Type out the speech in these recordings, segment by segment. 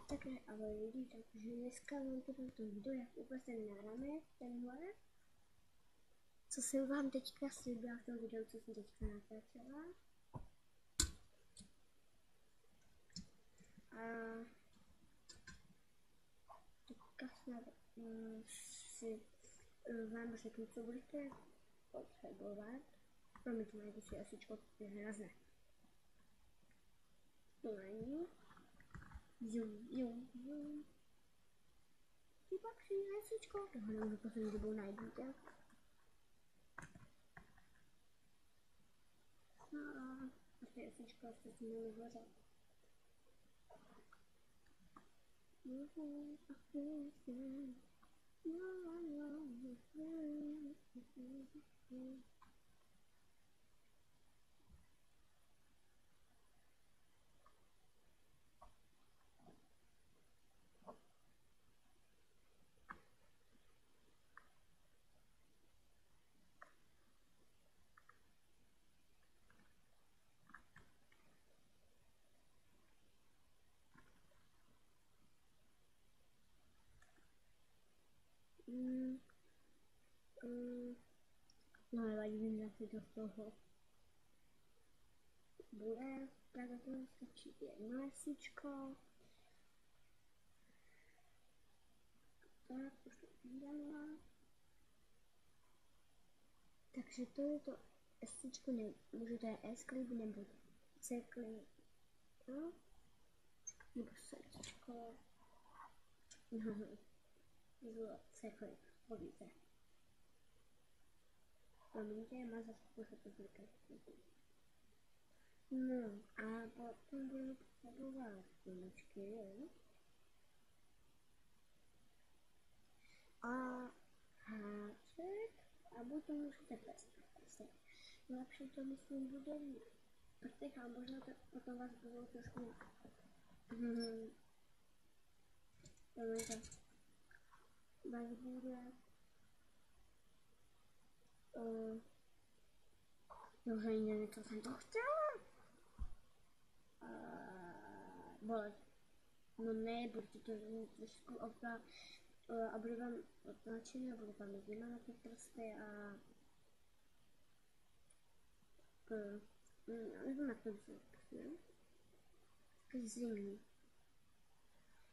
Takže ahoj lidi, takže dneska vám toto video, jak uvést ten náramek, tenhle, co jsem vám teďka slíbila v tom videu, co jsem teďka natáčela. A teďka snad si vám řeknu, co budete potřebovat. Promiňte, najdu si asičko, to je hrozné. To není. Ty pak si asičko, tohle už poslední dobou najdete. No a ty asičko ještě si měli hořet. No nevadí, vím, si to z toho bude, tak to stačí jedno lesičko. Tak, už to udělala. Takže to je to lesičko, může to je S-klip nebo C-klip, no? Nebo srdíčko. C-klip, hodíte. Promiňte, má zase pořád to zvykat. No a potom budu potřebovat gumičky, jo? A háček a buď to můžete plést. Lepší to myslím bude prstech a možná to potom vás budou trošku vás bude dobře, nevím, co jsem to chtěla. Bolet. No ne, bude to trošku a bude vám otlačený a bude tam zima na ty prsty a nevím, jak to vysvětlím. Takový zimní.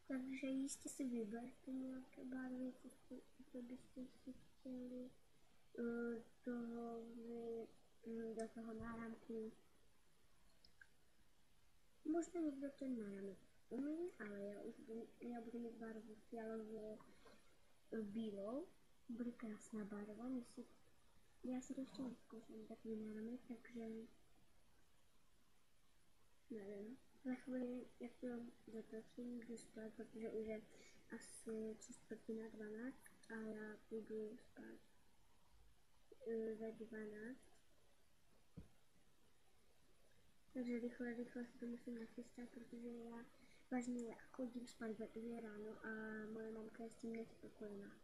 Takže jistě si vyberte nějaké barvy, co byste si chtěli do toho náramku. Možná někdo ten náramek umí, ale já budu mít barvu fialovou bílou. Bude krásná barva, já si to ještě neskouším takový náramek, takže nevím. Za chvíli, jak to zatočím, jdu spát, protože už je asi 3:45 a já půjdu spát ve 12. Takže rychle si to musím nachystat, protože já vážně chodím spát ve 2 ráno a moje mamka je s tím nespokojená.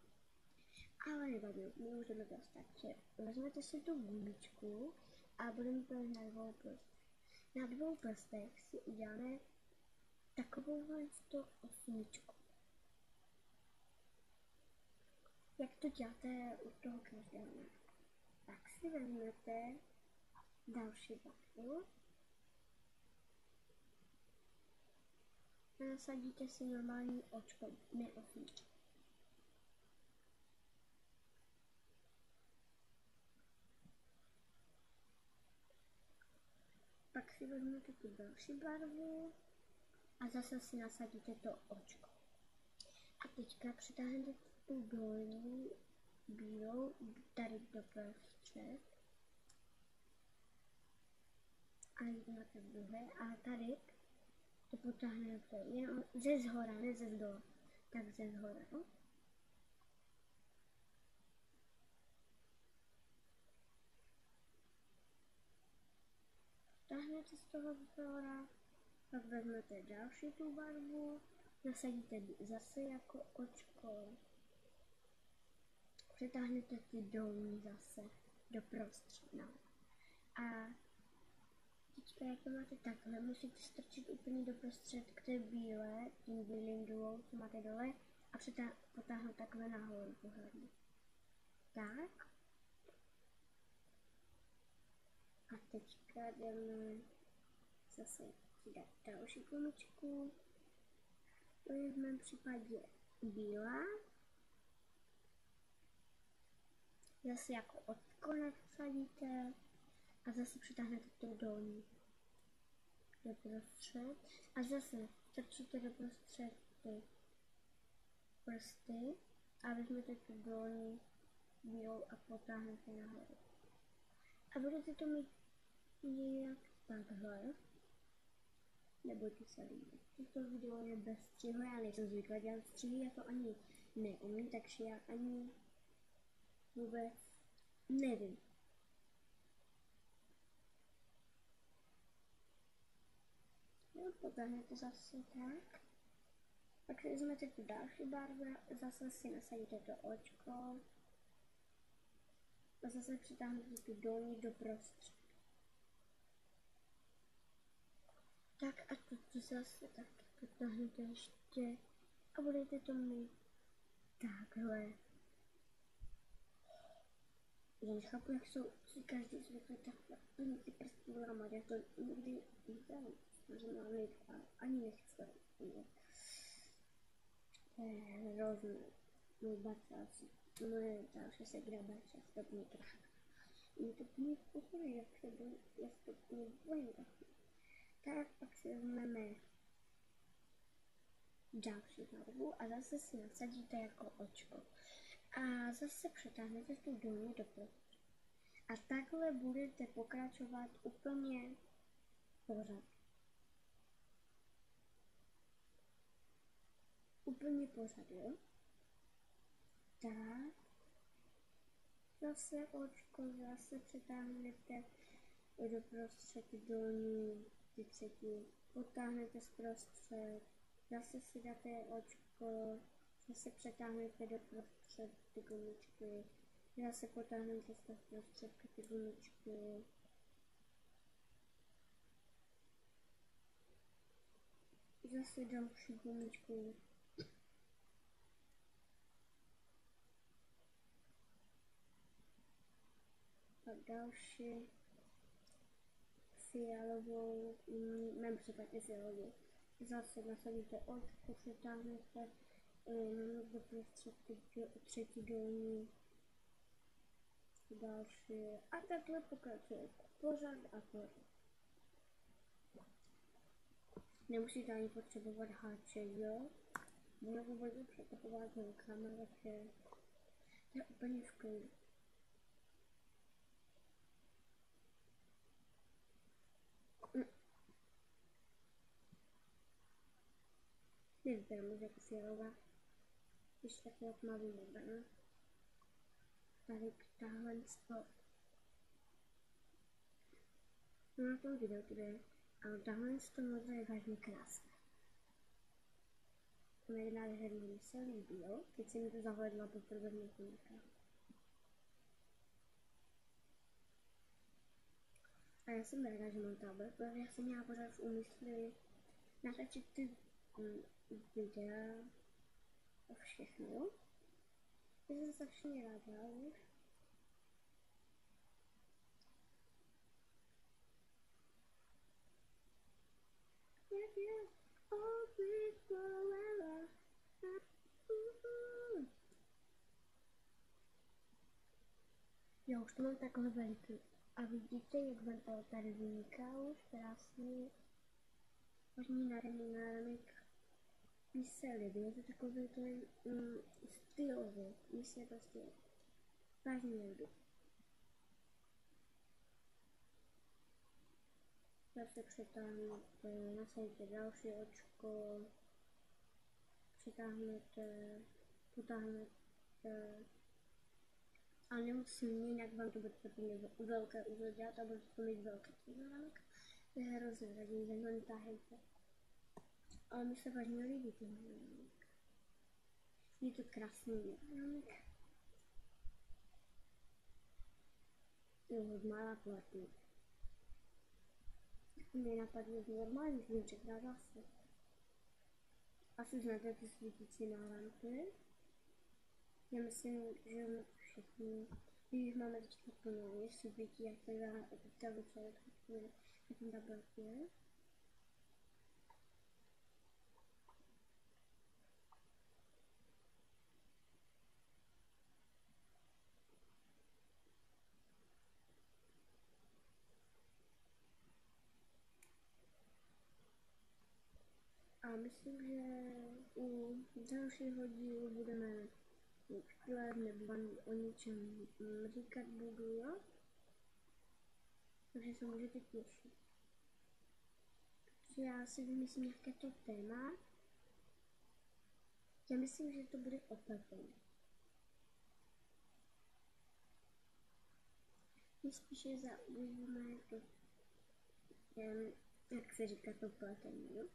Ale nevadí, my můžeme dostat, že vezmete si tu gumičku a budeme to na 2 prstech. Na 2 prstech si uděláme takovouhle 108. Jak to děláte u toho každého. Tak si vezmete další barvu. Nasadíte si normální očko, ne 8. Pak si vezmete tu další barvu a zase si nasadíte to očko. A teďka přitáhnete tu dolní bílou tady do prostřed. A jdete v druhé a tady to potáhnete jenom ze zhora, ne ze zdola. Tak ze zhora. No? Táhnete z toho zhora, pak vezmete další tu barvu, nasadíte zase jako očko. Přitáhnete ty dolní zase do prostřed. No. A Teďka jak to máte takhle, musíte strčit úplně doprostřed k té bílé, tím bílým důlou, co máte dole, a potáhnout takhle nahoru pořádně. Tak. A teďka jdeme zase přidat další gumičku. To je v mém případě bílá. Zase jako odkonec vsadíte a zase přitáhnete tu dolní doprostřed a zase strčíte doprostřed ty prsty a vezmete tu dolní bílou a potáhnete nahoru. A budete to mít nějak takhle. Nebojte se líbit. Toto video je bez střihu, já nejsem zvyklá dělat střihy, já to ani neumím, takže já ani vůbec nevím. Jo, potáhnete zase tak. Pak si vezmete tu další barvu, zase si nasadíte to očko. A zase přitáhnete tu dolní doprostřed. Tak a tu zase tak potáhnete ještě a budete to mít takhle. Já nechápu, jak jsou si každý zvyklý takhle ty prsty lámat, já to nikdy nedělám, že mám lid a ani nechci. To je hrozné. Můj bacha asi, moje další se grabače, stopný krach. Je to úplně v pohodě, jak se bojím, já se to úplně bojím taky. Tak pak si vezmeme další barvu a zase si nasadíte jako očko. A zase přetáhnete tu dolní doprostřed. A takhle budete pokračovat úplně pořád. Úplně pořád, jo? Tak. Zase očko, zase přetáhnete doprostřed dolní, ty třetí, potáhnete zprostřed, zase si dáte očko, zase přetáhnete doprostřed ty gumičky, zase potáhnete z prostředky ty gumičky. Zase další gumičku. Pak další fialovou, v mém případě fialovou. Zase nasadíte očko, přetáhnete do prostředky třetí dolní, další a takhle pokračuje pořád a pořád. Nemusíte ani potřebovat háček, jo? Můžu to bude přetapovat rukama, takže to je úplně v klidu. Nevypadá moc jako fialová, když takhle tmavý modrá. Tady tahle to. No na tom videu to je, ale tahle to modré je vážně krásné. To je nádherný, mi se líbí, jo? Teď se mi to zahledla poprvé v několika. A já jsem ráda, že mám tablet, protože já jsem měla pořád v úmysli natočit ty videa a všechno, jo? Já jsem strašně ráda už. Já už to mám takhle veliký. A vidíte, jak vám to tady vyniká už krásně. Možný nádherný náramek. Mně se líbí, je to takový ten stylový. Mně se prostě vážně líbí. Zase přetáhnete, nasadíte další očko, přitáhnete, potáhnete, ale nemusím, jinak vám to bude úplně velké úzol dělat a budete to mít velké náramek. To je hrozně, takže mi takhle netáhejte. Ale mi se vážně líbí ten náramek. Je to krásný náramek. Je od malá platný. Mě napadlo normální zvonček na zase. Asi znáte ty svítící náramky. Já myslím, že všichni, když máme teďka plnou, je svítí, jak se dá teďka večer, tak ten tablet je. A myslím, že u dalšího dílu budeme sklep nebo vám o něčem říkat budu, jo? Takže se můžete těšit. Takže já si vymyslím nějaké to téma. Já myslím, že to bude opletení. My spíše zaujímáme to, jak se říká to pletení, jo?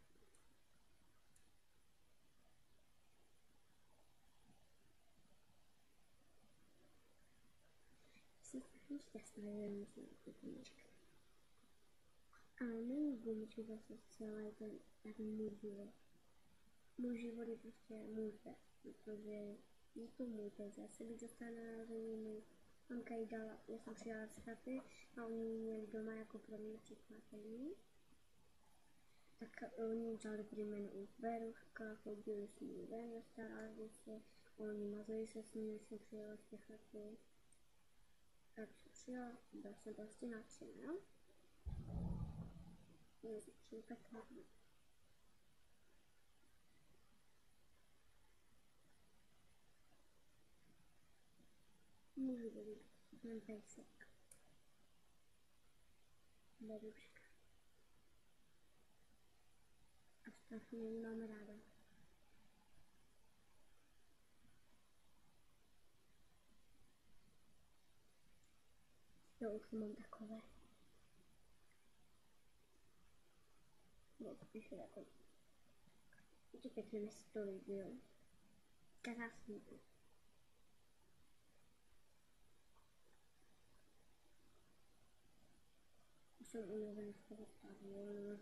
Jsem strašně šťastná, že musím ty knížky. Ale není gumičky zase celé ten můj život. Můj život je prostě můj test, protože je to můj test. Já se bych dostala na narozeniny, mamka jí dala, já jsem přijala z chaty a oni měli doma jako pro mě překvapení. Tak oni dali prý jméno Beruška, chodili s ní ven, starali se, oni mazali se s ní, jsem přijela z té chaty. Tak jsem přijela, byla jsem prostě nadšená. Jsem tak hlavně. Můžu volit ten pejsek. Beruška. A strašně ji mám ráda. Jo, už mám takové. No, spíš jako. Je to pěkně, mi se to líbí, jo. Krásný. Už jsem unavený z toho stavu.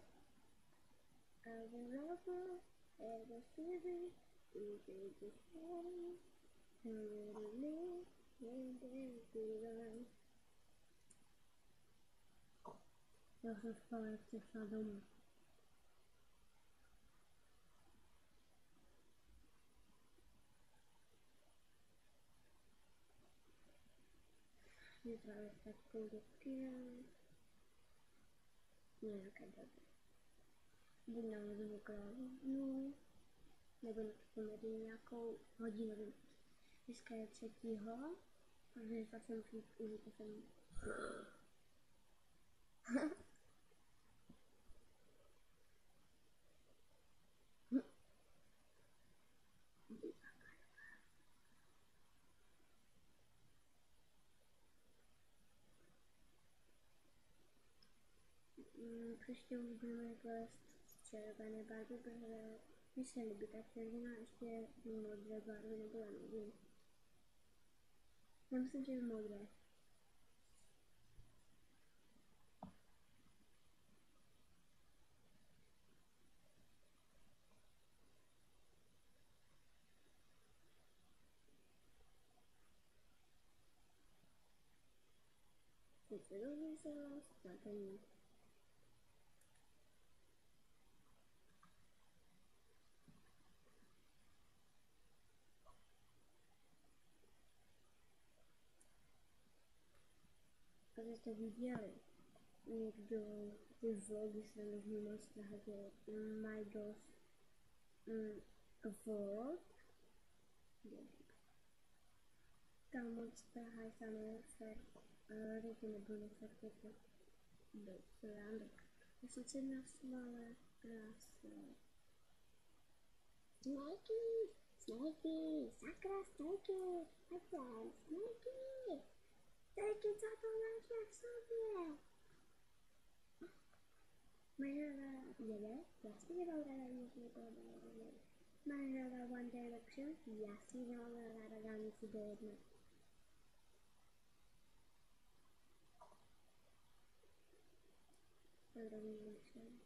Já jsem spala, jak jsem šla domů. Zítra tak půjdu do kina. Nějaké doby. Buď na Lezenou královnu, nebo na tu komedii nějakou hodinu. Dneska je 3. protože tak jsem už to jsem. Příště už budeme plést červené barvy, protože mi se líbí ta červená, ještě modré barvy, nebo já nevím. Já myslím, že je modré. Teď se dozvěděla, splatení. Protože jste viděli někdo ty vlogy se možný moc strahě Majdos vlog. Tam moc strahají samé fakt lidi nebo nefakt je to byl srandek. Já jsem se nasmala krásně. Snakey, Snakey, sakra Snakey, pojď sem, Snakey. Snakey, co to máš v sobě? Máš ráda jede? Jasně, že mám ráda něco podobného. Máš ráda One Direction? Jasně, že mám ráda dálnici D1. rovně myslím.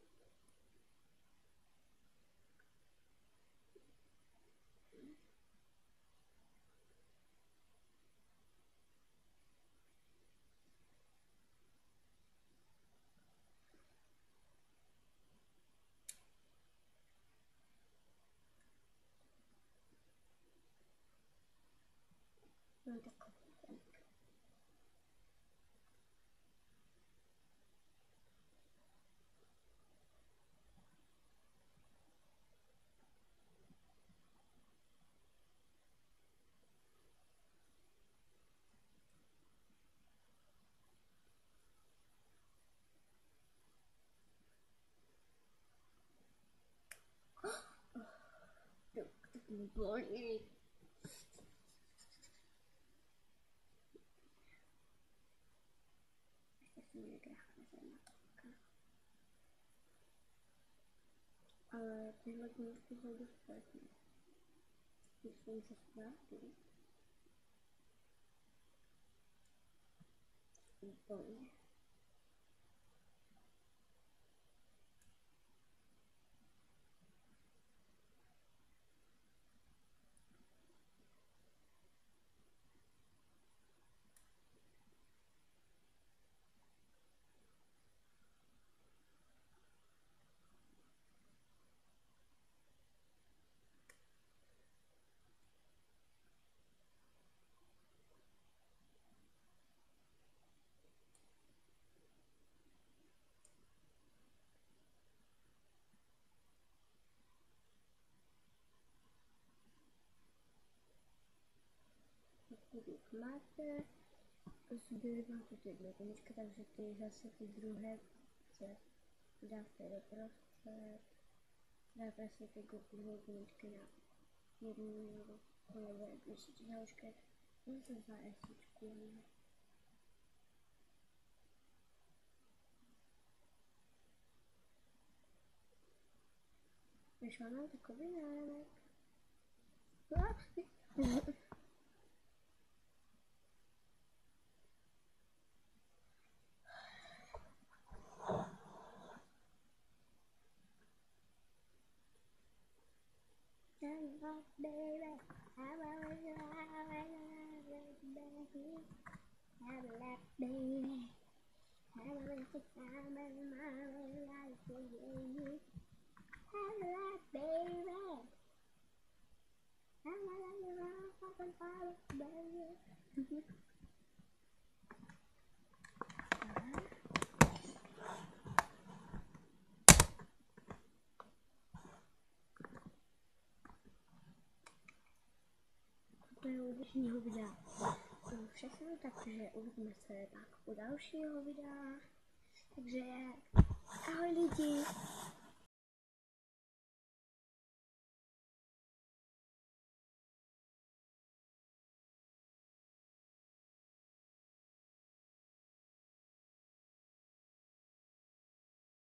No takový ten. Tak mi bolí. Ještě si mě krásně zajímá. Ale tyhle knížky jsou dost špatné. Myslím, že správně. Úplně. Pokud máte, zbyly vám tu ty dvě koničky, takže ty zase ty druhé se dáte doprostřed. Dáte si ty druhé koničky na jednu nebo když si záložky, zase za esičku. Vyšlo nám takový námek. To je u dnešního videa všechno, takže uvidíme se pak u dalšího videa. Takže ahoj lidi.